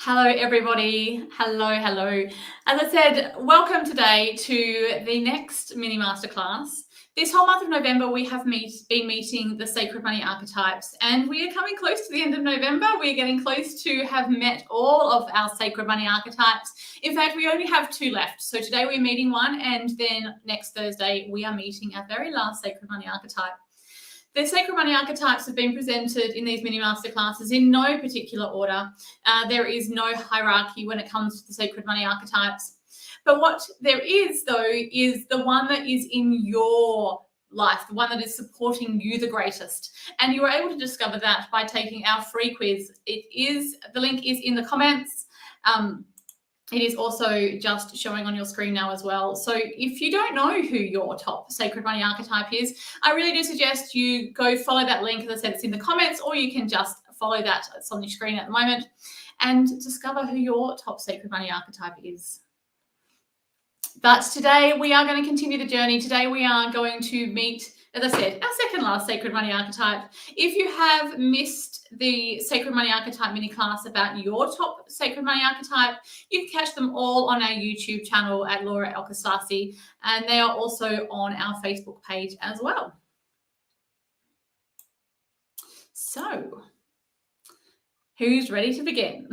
Hello, everybody. Hello. As I said, welcome today to the next mini masterclass. This whole month of November, we have been meeting the Sacred Money Archetypes, and we are coming close to the end of November. We're getting close to have met all of our Sacred Money Archetypes. In fact, we only have 2 left. So today we're meeting one, and then next Thursday we are meeting our very last Sacred Money Archetype. The Sacred Money Archetypes have been presented in these mini masterclasses in no particular order. There is no hierarchy when it comes to the Sacred Money Archetypes. But what there is, though, is the one that is in your life, the one that is supporting you the greatest. And you were able to discover that by taking our free quiz. The link is in the comments. It is also just showing on your screen now as well. So if you don't know who your top Sacred Money Archetype is, I really do suggest you go follow that link. As I said, it's in the comments, or you can just follow that. It's on your screen at the moment, and discover who your top Sacred Money Archetype is. But today we are going to continue the journey. Today we are going to meet, as I said, our second last Sacred Money Archetype. If you have missed the Sacred Money Archetype mini class about your top Sacred Money Archetype, you can catch them all on our YouTube channel at Laura Alchemist, and they are also on our Facebook page as well. So, who's ready to begin?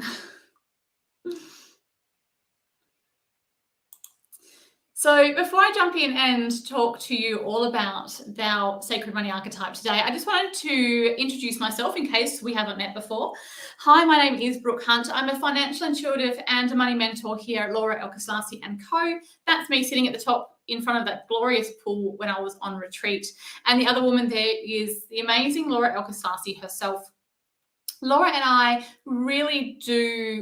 So before I jump in and talk to you all about our Sacred Money Archetype today, I just wanted to introduce myself in case we haven't met before. Hi, my name is Brooke Hunt. I'm a financial intuitive and a money mentor here at Laura Alchemist & Co. That's me sitting at the top in front of that glorious pool when I was on retreat. And the other woman there is the amazing Laura Alchemist herself. Laura and I really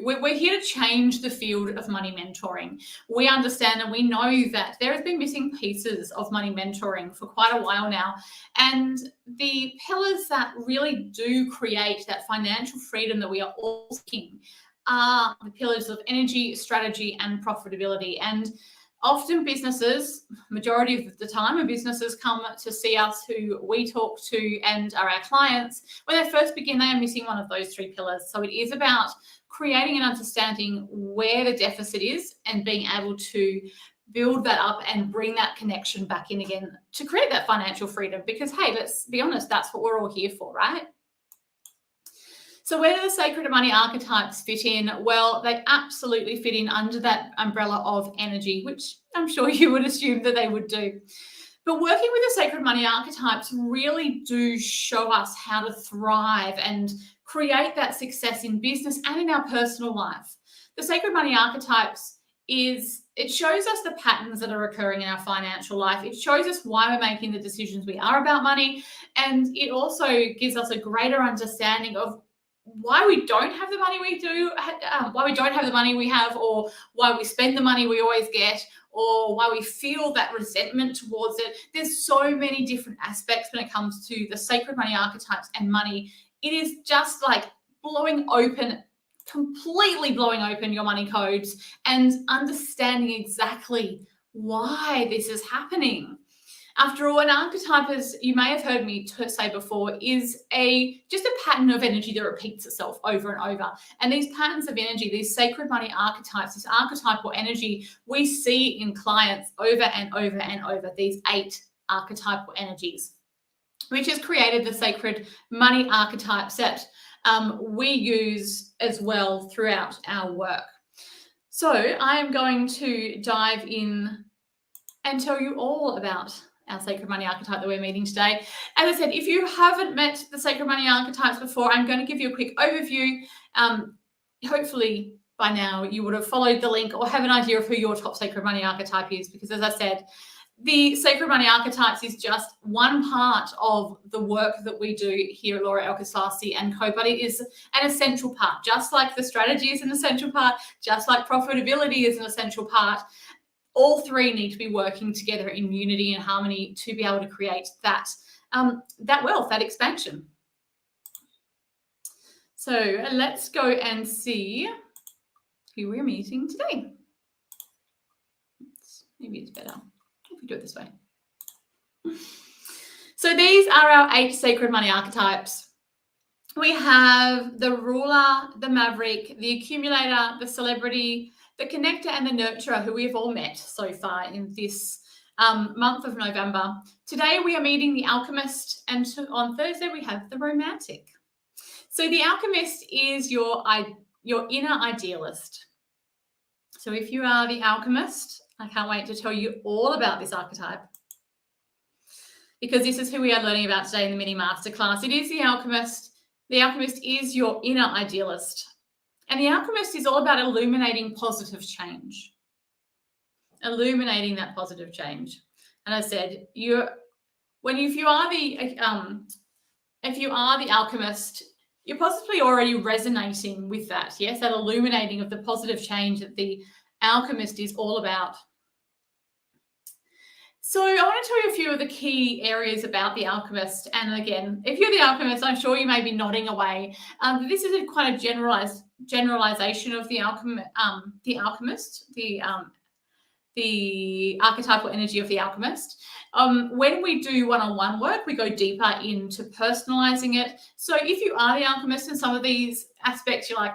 we're here to change the field of money mentoring. We understand and we know that there has been missing pieces of money mentoring for quite a while now. And the pillars that really do create that financial freedom that we are all seeking are the pillars of energy, strategy, and profitability. And often businesses, majority of the time, when businesses come to see us who we talk to and are our clients, when they first begin, they are missing one of those 3 pillars. So it is about creating and understanding where the deficit is and being able to build that up and bring that connection back in again to create that financial freedom. Because, hey, let's be honest, that's what we're all here for, right? So where do the Sacred Money Archetypes fit in? Well, they absolutely fit in under that umbrella of energy, which I'm sure you would assume that they would do. But working with the Sacred Money Archetypes really do show us how to thrive and create that success in business and in our personal life. The Sacred Money Archetypes it shows us the patterns that are occurring in our financial life. It shows us why we're making the decisions we are about money. And it also gives us a greater understanding of why we don't have the money we do, why we don't have the money we have, or why we spend the money we always get, or why we feel that resentment towards it. There's so many different aspects when it comes to the Sacred Money Archetypes and money. It is just like completely blowing open your money codes and understanding exactly why this is happening. After all, an archetype, as you may have heard me say before, is just a pattern of energy that repeats itself over and over. And these patterns of energy, these Sacred Money Archetypes, this archetypal energy, we see in clients over and over and over, these 8 archetypal energies, which has created the Sacred Money Archetype set we use as well throughout our work. So I am going to dive in and tell you all about our Sacred Money Archetype that we're meeting today. As I said, if you haven't met the Sacred Money Archetypes before, I'm going to give you a quick overview. Hopefully by now you would have followed the link or have an idea of who your top Sacred Money Archetype is, because as I said, the Sacred Money Archetypes is just one part of the work that we do here at Laura Alchemist & Co, but it is an essential part. Just like the strategy is an essential part, just like profitability is an essential part, all 3 need to be working together in unity and harmony to be able to create that wealth, that expansion. So let's go and see who we're meeting today. Maybe it's better if we do it this way. So these are our 8 Sacred Money Archetypes. We have the ruler, the maverick, the accumulator, the celebrity, the connector, and the nurturer, who we've all met so far in this month of November. Today we are meeting the alchemist, and on Thursday we have the romantic. So the alchemist is your inner idealist. So if you are the alchemist, I can't wait to tell you all about this archetype, because this is who we are learning about today in the mini masterclass. It is the alchemist. The alchemist is your inner idealist. And the alchemist is all about illuminating positive change. Illuminating that positive change. And I said, if you are the alchemist, you're possibly already resonating with that. Yes, that illuminating of the positive change that the alchemist is all about. So I want to tell you a few of the key areas about the alchemist. And again, if you're the alchemist, I'm sure you may be nodding away. This is a quite a generalization of the alchemist, the archetypal energy of the alchemist. When we do one-on-one work, we go deeper into personalizing it. So if you are the alchemist in some of these aspects, you're like,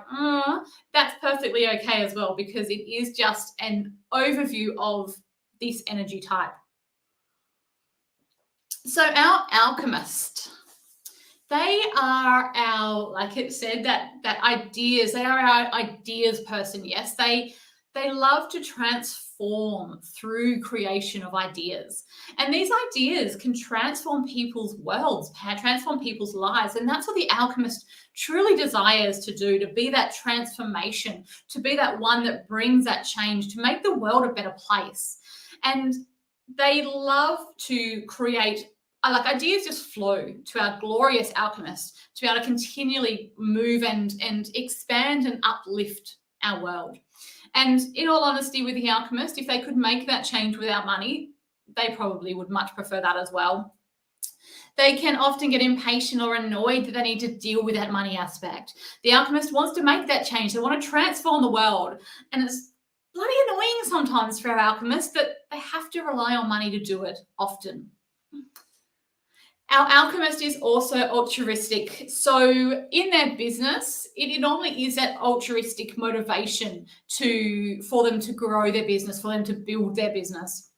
that's perfectly okay as well, because it is just an overview of this energy type. So our alchemist, they are our, like it said, that ideas, they are our ideas person. Yes, they love to transform through creation of ideas. And these ideas can transform people's worlds, transform people's lives. And that's what the alchemist truly desires to do, to be that transformation, to be that one that brings that change, to make the world a better place. And they love to create, like ideas just flow to our glorious alchemist to be able to continually move and expand and uplift our world. And in all honesty, with the alchemist, if they could make that change without money, they probably would much prefer that as well. They can often get impatient or annoyed that they need to deal with that money aspect. The alchemist wants to make that change. They want to transform the world. And it's bloody annoying sometimes for our alchemists that they have to rely on money to do it often. Our alchemist is also altruistic. So in their business, it normally is that altruistic motivation for them to grow their business, for them to build their business.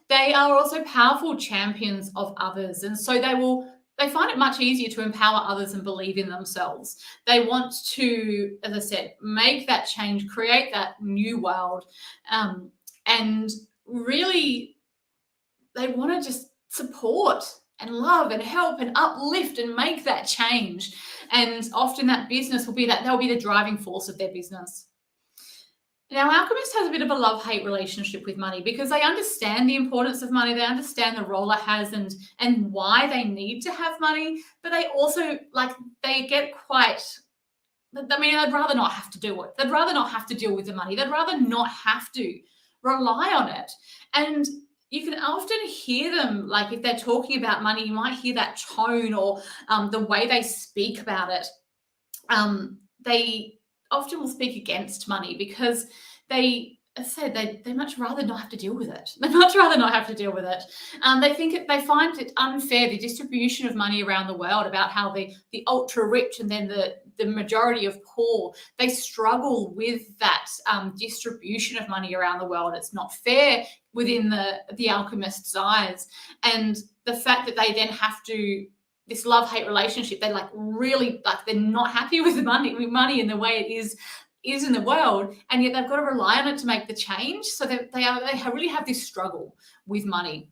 They are also powerful champions of others. And so they find it much easier to empower others and believe in themselves. They want to, as I said, make that change, create that new world. And really, they want to just support and love and help and uplift and make that change. And often that business they'll be the driving force of their business. Now, alchemist has a bit of a love-hate relationship with money, because they understand the importance of money. They understand the role it has and why they need to have money. But they also, they get quite, they'd rather not have to do it. They'd rather not have to deal with the money. They'd rather not have to rely on it. And you can often hear them, like if they're talking about money, you might hear that tone or the way they speak about it. They often will speak against money because they much rather not have to deal with it. They much rather not have to deal with it. They find it unfair, the distribution of money around the world, about how the ultra rich and then the majority of poor, they struggle with that distribution of money around the world. It's not fair within the alchemist's eyes. And the fact that they then have to, this love-hate relationship, they're they're not happy with money and the way it is in the world, and yet they've got to rely on it to make the change. So they really have this struggle with money.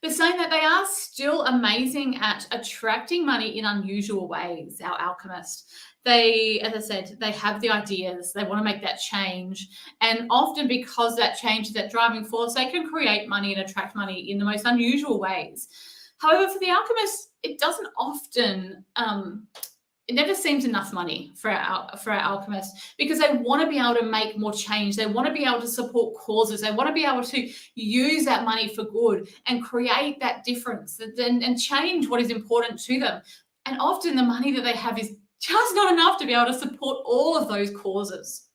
But saying that, they are still amazing at attracting money in unusual ways, our alchemists. They, as I said, they have the ideas, they want to make that change. And often because that change is that driving force, they can create money and attract money in the most unusual ways. However, for the alchemist, it doesn't often, it never seems enough money for our alchemists, because they want to be able to make more change. They want to be able to support causes. They want to be able to use that money for good and create that difference and change what is important to them. And often the money that they have is just not enough to be able to support all of those causes.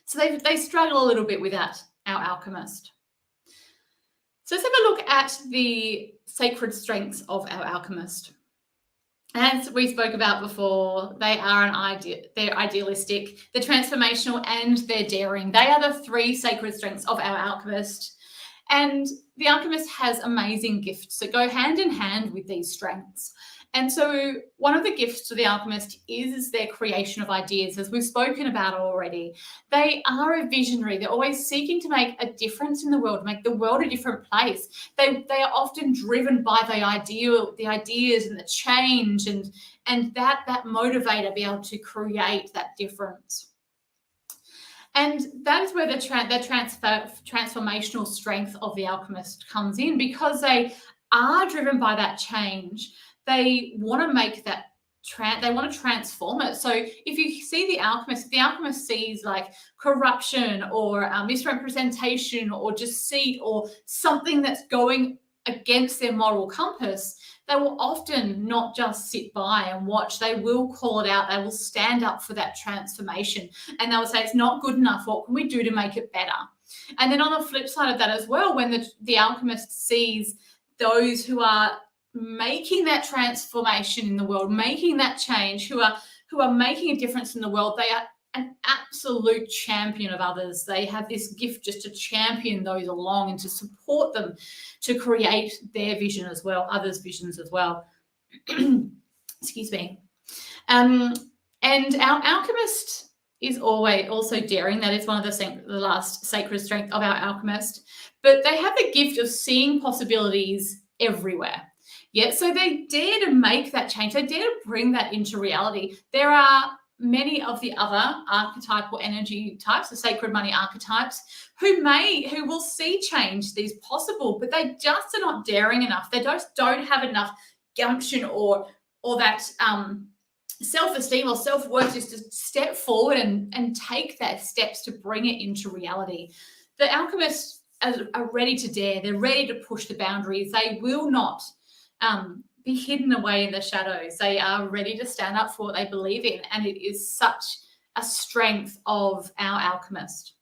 So they struggle a little bit with that, our alchemist. So let's have a look at the sacred strengths of our alchemist. As we spoke about before, they are they're idealistic, they're transformational, and they're daring. They are the three sacred strengths of our alchemist. And the alchemist has amazing gifts that go hand in hand with these strengths. And so one of the gifts to the alchemist is their creation of ideas, as we've spoken about already. They are a visionary. They're always seeking to make a difference in the world, make the world a different place. They are often driven by the ideas and the change and that motivator be able to create that difference. And that is where the transformational strength of the alchemist comes in, because they are driven by that change. They want to make that they want to transform it. So if you see the alchemist sees like corruption or misrepresentation or deceit or something that's going against their moral compass, they will often not just sit by and watch. They will call it out. They will stand up for that transformation, and they will say, it's not good enough. What can we do to make it better? And then on the flip side of that as well, when the alchemist sees those who are making that transformation in the world, making that change, who are making a difference in the world, they are an absolute champion of others. They have this gift just to champion those along and to support them to create their vision as well, others' visions as well. Excuse me. And our alchemist is always also daring. That is one of the last sacred strength of our alchemist. But they have the gift of seeing possibilities everywhere. Yeah, so they dare to make that change. They dare to bring that into reality. There are many of the other archetypal energy types, the sacred money archetypes, who will see change, these possible, but they just are not daring enough. They just don't have enough gumption or that self-esteem or self-worth just to step forward and take that steps to bring it into reality. The alchemists are ready to dare. They're ready to push the boundaries. They will not be hidden away in the shadows. They are ready to stand up for what they believe in, and it is such a strength of our alchemist.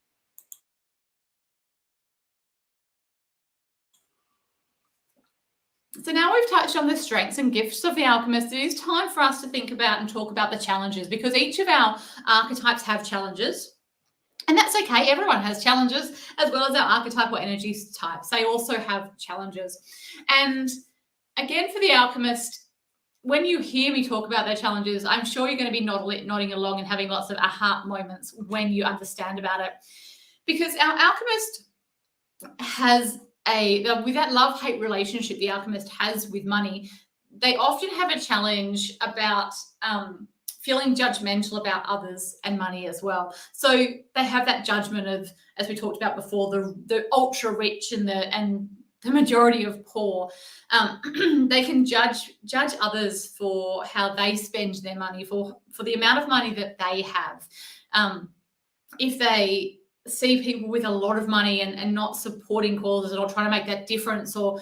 So now we've touched on the strengths and gifts of the alchemist, it is time for us to think about and talk about the challenges, because each of our archetypes have challenges. And that's okay. Everyone has challenges, as well as our archetypal energy types. They also have challenges. And again, for the alchemist, when you hear me talk about their challenges, I'm sure you're going to be nodding along and having lots of aha moments when you understand about it. Because our alchemist has with that love-hate relationship the alchemist has with money, they often have a challenge about feeling judgmental about others and money as well. So they have that judgment of, as we talked about before, the ultra rich and the majority of poor. They can judge others for how they spend their money, for the amount of money that they have. If they see people with a lot of money and not supporting causes or trying to make that difference, or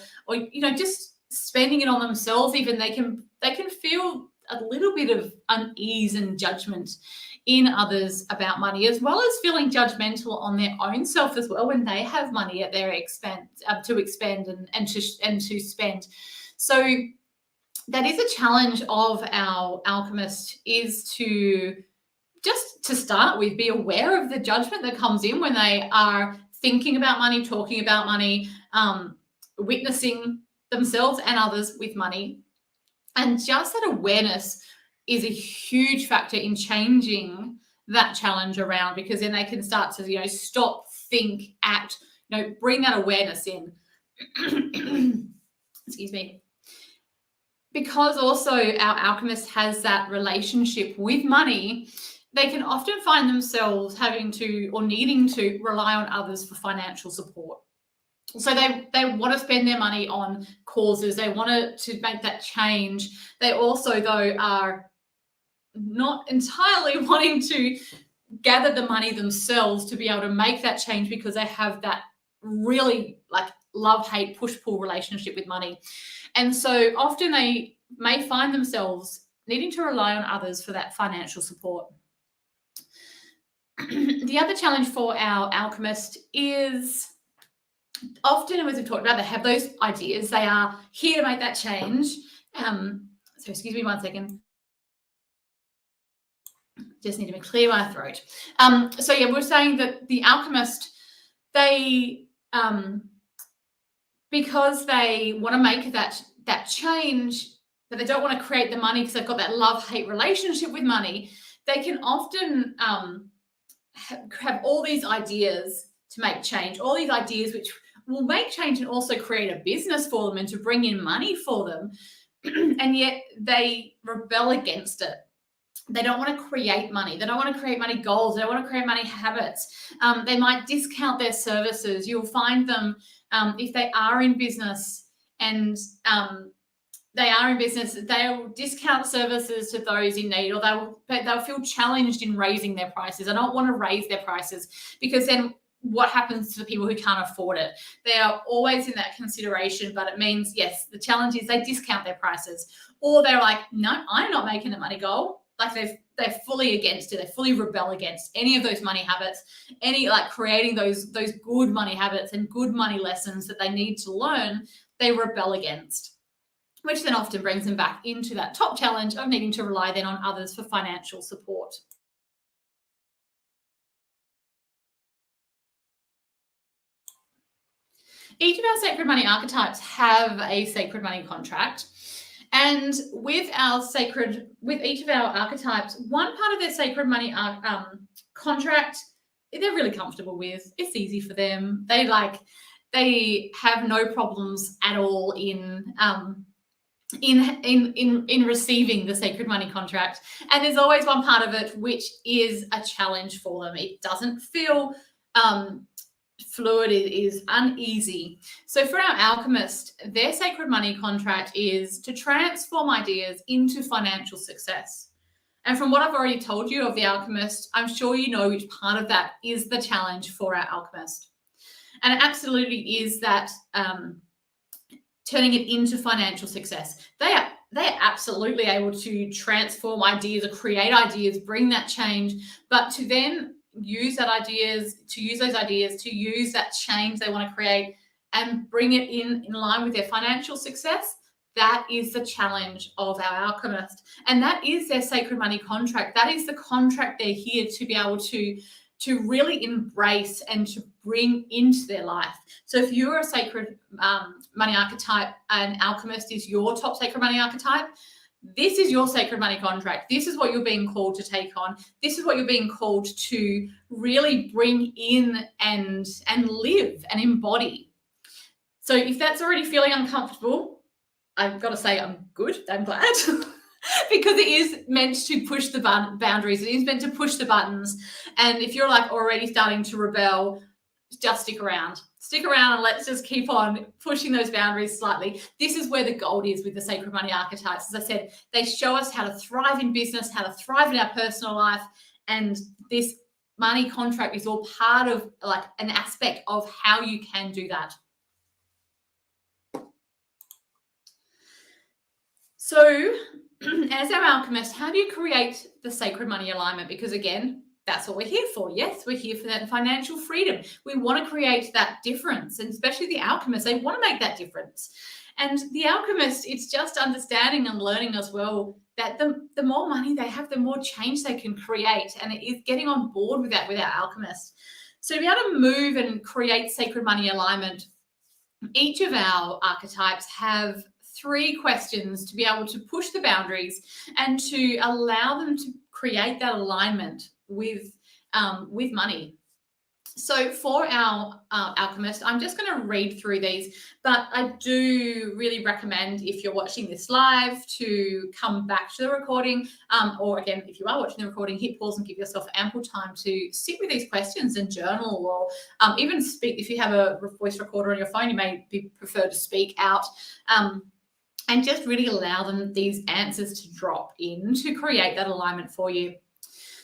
just spending it on themselves, even they can feel a little bit of unease and judgment in others about money, as well as feeling judgmental on their own self as well when they have money at their expense to expend and to spend. So that is a challenge of our alchemist, is to just to start with be aware of the judgment that comes in when they are thinking about money, talking about money, witnessing themselves and others with money. And just that awareness is a huge factor in changing that challenge around, because then they can start to, stop, think, act, bring that awareness in. Excuse me. Because also our alchemist has that relationship with money, they can often find themselves having to or needing to rely on others for financial support. So they want to spend their money on causes. They want to make that change. They also, though, are not entirely wanting to gather the money themselves to be able to make that change, because they have that really love-hate, push-pull relationship with money. And so often they may find themselves needing to rely on others for that financial support. The other challenge for our alchemist is often, as we've talked about, they have those ideas. They are here to make that change. So So excuse me 1 second. Just need to clear my throat. So yeah, we're saying that the Alchemist, they because they want to make that change, but they don't want to create the money because they've got that love-hate relationship with money, they can often have all these ideas to make change, all these ideas which will make change and also create a business for them and to bring in money for them. And yet they rebel against it. They don't want to create money. They don't want to create money goals. They don't want to create money habits. They might discount their services. You'll find them if they are in business and they'll discount services to those in need, or they'll feel challenged in raising their prices. They don't want to raise their prices because then what happens to the people who can't afford it? They are always in that consideration, but it means, yes, the challenge is they discount their prices, or they're like, no, I'm not making the money goal. Like they're fully against it. They fully rebel against any of those money habits, creating those good money habits and good money lessons that they need to learn, they rebel against, which then often brings them back into that top challenge of needing to rely then on others for financial support. Each of our sacred money archetypes have a sacred money contract. And with each of our archetypes, one part of their sacred money contract, they're really comfortable with. It's easy for them. They have no problems at all in receiving the sacred money contract. And there's always one part of it which is a challenge for them. It doesn't feel fluid, it is uneasy. So for our Alchemist, their sacred money contract is to transform ideas into financial success. And from what I've already told you of the Alchemist, I'm sure you know which part of that is the challenge for our Alchemist. And it absolutely is that turning it into financial success. They are absolutely able to transform ideas or create ideas, bring that change, but to then use that change they want to create and bring it in line with their financial success. That is the challenge of our Alchemist. And that is their sacred money contract. That is the contract they're here to be able to really embrace and to bring into their life. So if you're a sacred money archetype and Alchemist is your top sacred money archetype, this is your sacred money contract. This is what you're being called to take on. This is what you're being called to really bring in and live and embody. So if that's already feeling uncomfortable, I've got to say I'm good. I'm glad. Because it is meant to push the boundaries. It is meant to push the buttons. And if you're already starting to rebel, just stick around. Stick around and let's just keep on pushing those boundaries slightly. This is where the gold is with the sacred money archetypes. As I said, they show us how to thrive in business, how to thrive in our personal life. And this money contract is all part of an aspect of how you can do that. So as our Alchemist, how do you create the sacred money alignment? Because again, that's what we're here for. Yes, we're here for that financial freedom. We want to create that difference, and especially the Alchemist, they want to make that difference. And the Alchemist, it's just understanding and learning as well that the more money they have, the more change they can create. And it is getting on board with that with our Alchemist. So to be able to move and create sacred money alignment, each of our archetypes have 3 questions to be able to push the boundaries and to allow them to create that alignment with money. So for our Alchemist, I'm just going to read through these, but I do really recommend if you're watching this live to come back to the recording, or again, if you are watching the recording, hit pause and give yourself ample time to sit with these questions and journal, or even speak. If you have a voice recorder on your phone, you may prefer to speak out. And just really allow them these answers to drop in to create that alignment for you.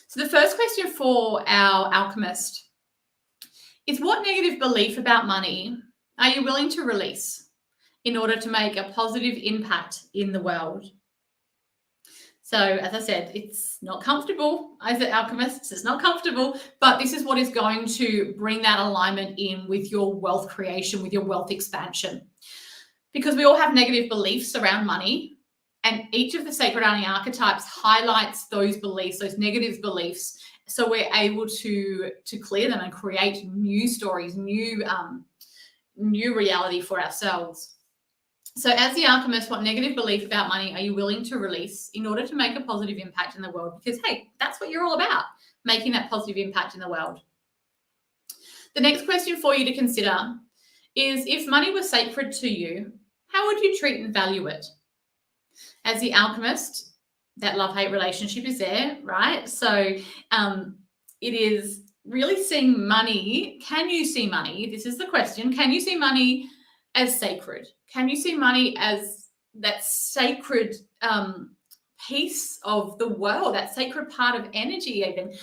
So the first question for our Alchemist is, what negative belief about money are you willing to release in order to make a positive impact in the world? So as I said, it's not comfortable. As an Alchemist, it's not comfortable, but this is what is going to bring that alignment in with your wealth creation, with your wealth expansion. Because we all have negative beliefs around money, And each of the Sacred Money Archetypes highlights those beliefs, those negative beliefs, so we're able to clear them and create new stories, new reality for ourselves. So as the Alchemist, what negative belief about money are you willing to release in order to make a positive impact in the world? Because, hey, that's what you're all about, making that positive impact in the world. The next question for you to consider is, if money was sacred to you, how would you treat and value it? As the Alchemist, that love-hate relationship is there, right? So it is really seeing money. Can you see money? This is the question. Can you see money as sacred? Can you see money as that sacred piece of the world, that sacred part of energy even?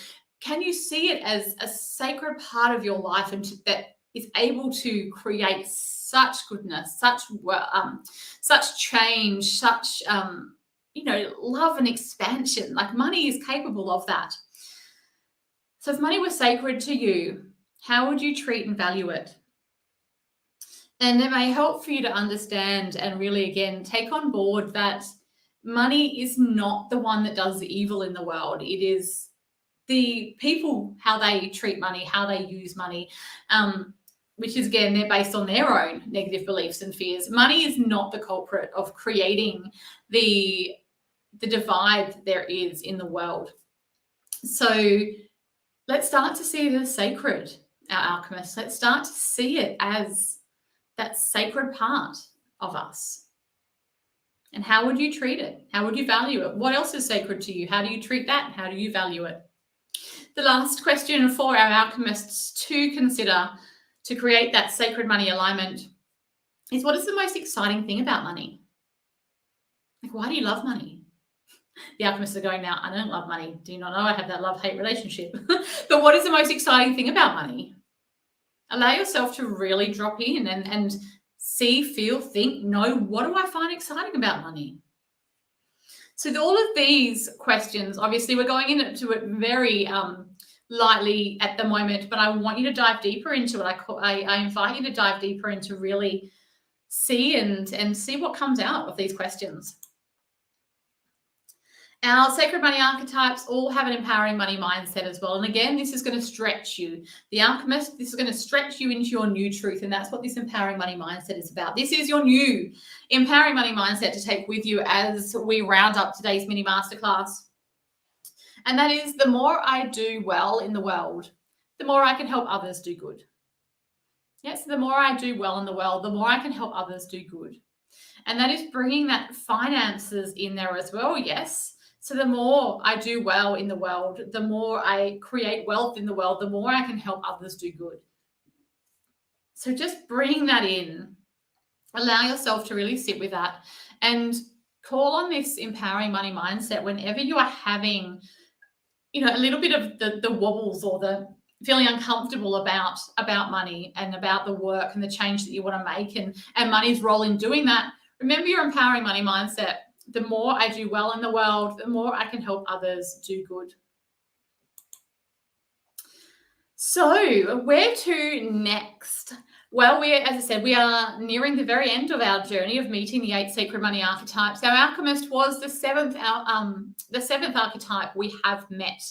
Can you see it as a sacred part of your life and that is able to create such goodness, such change, such love and expansion? Like, money is capable of that. So if money was sacred to you, how would you treat and value it? And it may help for you to understand and really, again, take on board that money is not the one that does the evil in the world. It is the people, how they treat money, how they use money, which is, again, they're based on their own negative beliefs and fears. Money is not the culprit of creating the divide there is in the world. So let's start to see it as sacred, our alchemists. Let's start to see it as that sacred part of us. And how would you treat it? How would you value it? What else is sacred to you? How do you treat that? How do you value it? The last question for our alchemists to consider to create that sacred money alignment is, what is the most exciting thing about money? Like, why do you love money? The alchemists are going, now, I don't love money. Do you not know I have that love-hate relationship? But what is the most exciting thing about money? Allow yourself to really drop in and see, feel, think, know, what do I find exciting about money? So all of these questions, obviously we're going into it very lightly at the moment, but I want you to dive deeper into it. I invite you to dive deeper into really see and see what comes out of these questions. Our Sacred Money Archetypes all have an empowering money mindset as well. And again, this is going to stretch you. The Alchemist, this is going to stretch you into your new truth. And that's what this empowering money mindset is about. This is your new empowering money mindset to take with you as we round up today's mini masterclass. And that is, the more I do well in the world, the more I can help others do good. Yes, the more I do well in the world, the more I can help others do good. And that is bringing that finances in there as well, yes. So the more I do well in the world, the more I create wealth in the world, the more I can help others do good. So just bring that in. Allow yourself to really sit with that and call on this empowering money mindset whenever you are having, a little bit of the wobbles or the feeling uncomfortable about money and about the work and the change that you want to make and money's role in doing that. Remember your empowering money mindset. The more I do well in the world, the more I can help others do good. So where to next? Well, as I said, we are nearing the very end of our journey of meeting the 8 Sacred Money Archetypes. Our Alchemist was the seventh archetype we have met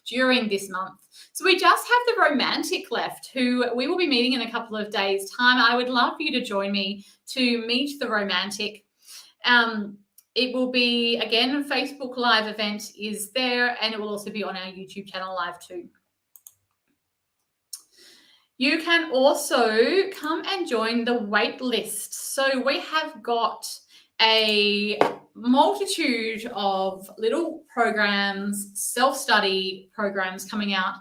during this month. So we just have the Romantic left, who we will be meeting in a couple of days' time. I would love for you to join me to meet the Romantic. It will be, again, a Facebook Live event is there, and it will also be on our YouTube channel live too. You can also come and join the wait list. So we have got a multitude of little programs, self-study programs coming out,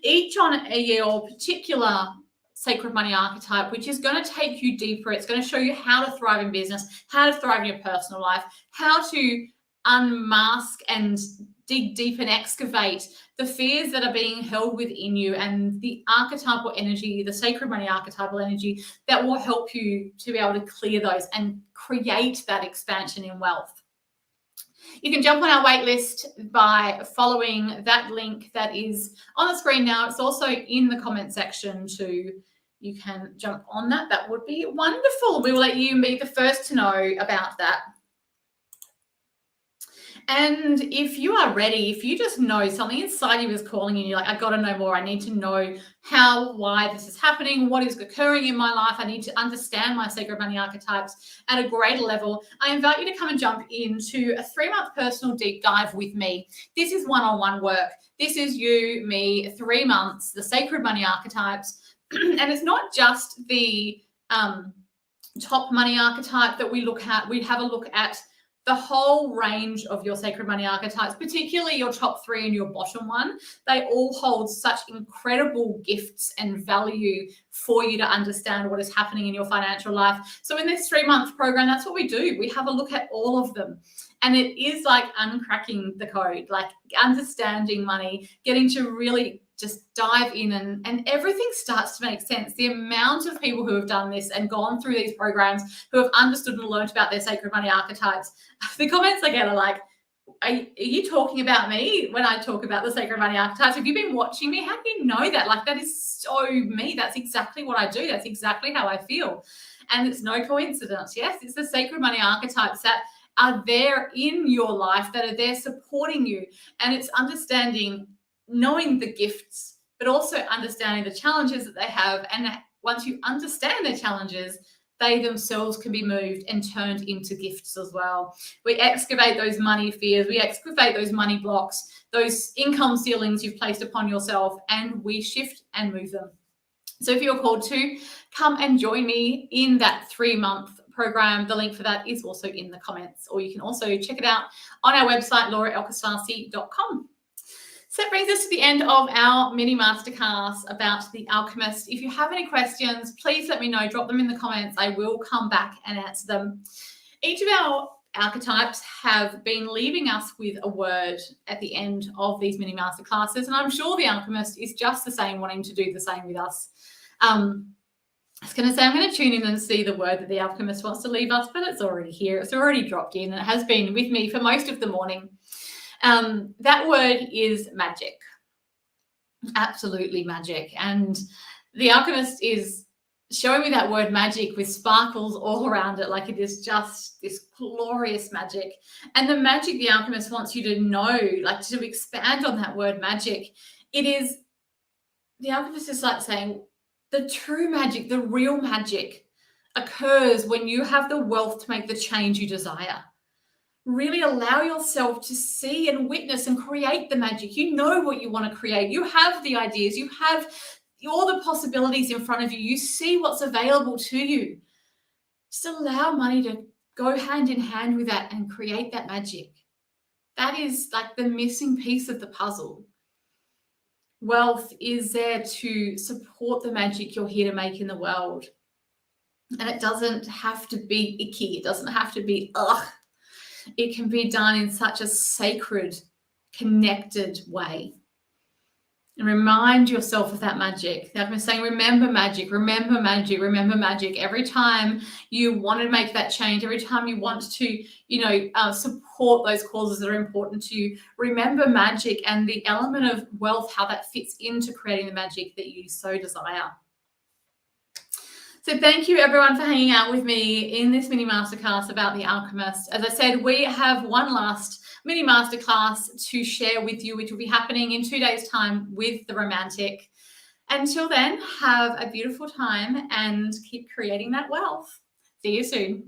each on your particular Sacred Money Archetype, which is going to take you deeper. It's going to show you how to thrive in business, how to thrive in your personal life, how to unmask and dig deep and excavate the fears that are being held within you and the archetypal energy, the Sacred Money archetypal energy that will help you to be able to clear those and create that expansion in wealth. You can jump on our wait list by following that link that is on the screen now. It's also in the comment section too. You can jump on that. That would be wonderful. We will let you be the first to know about that. And if you are ready, if you just know something inside you is calling you, you're like, I got to know more. I need to know why this is happening, what is occurring in my life. I need to understand my sacred money archetypes at a greater level. I invite you to come and jump into a 3-month personal deep dive with me. This is one-on-one work. This is you, me, 3 months, the sacred money archetypes. And it's not just the top money archetype that we look at. We have a look at the whole range of your sacred money archetypes, particularly your top 3 and your bottom one. They all hold such incredible gifts and value for you to understand what is happening in your financial life. So in this 3-month program, that's what we do. We have a look at all of them. And it is like uncracking the code, like understanding money, getting to really just dive in and everything starts to make sense. The amount of people who have done this and gone through these programs, who have understood and learned about their sacred money archetypes, the comments I get are like, are you talking about me when I talk about the sacred money archetypes? Have you been watching me? How do you know that? Like, that is so me. That's exactly what I do. That's exactly how I feel. And it's no coincidence. Yes, it's the sacred money archetypes that are there in your life, that are there supporting you. And it's understanding, knowing the gifts, but also understanding the challenges that they have. And once you understand their challenges, they themselves can be moved and turned into gifts as well. We excavate those money fears, we excavate those money blocks, those income ceilings you've placed upon yourself, and we shift and move them. So if you're called to, come and join me in that 3-month program. The link for that is also in the comments, or you can also check it out on our website, lauraelkastasi.com. So that brings us to the end of our mini masterclass about the Alchemist. If you have any questions, please let me know. Drop them in the comments. I will come back and answer them. Each of our archetypes have been leaving us with a word at the end of these mini masterclasses, and I'm sure the Alchemist is just the same, wanting to do the same with us. I was going to say I'm going to tune in and see the word that the Alchemist wants to leave us, but it's already here. It's already dropped in, and it has been with me for most of the morning. That word is magic. Absolutely magic. And the Alchemist is showing me that word magic with sparkles all around it, like it is just this glorious magic. And the magic the Alchemist wants you to know, like to expand on that word magic, it is, the Alchemist is like saying the true magic, the real magic occurs when you have the wealth to make the change you desire. Really allow yourself to see and witness and create the magic. You know what you want to create. You have the ideas. You have all the possibilities in front of you. You see what's available to you. Just allow money to go hand in hand with that and create that magic. That is like the missing piece of the puzzle. Wealth is there to support the magic you're here to make in the world. And it doesn't have to be icky. It doesn't have to be, ugh. It can be done in such a sacred, connected way. And remind yourself of that magic. Like I'm saying, remember magic, remember magic, remember magic. Every time you want to make that change, every time you want to, support those causes that are important to you, remember magic and the element of wealth, how that fits into creating the magic that you so desire. So thank you everyone for hanging out with me in this mini masterclass about the Alchemist. As I said, we have one last mini masterclass to share with you, which will be happening in 2 days' time with the Romantic. Until then, have a beautiful time and keep creating that wealth. See you soon.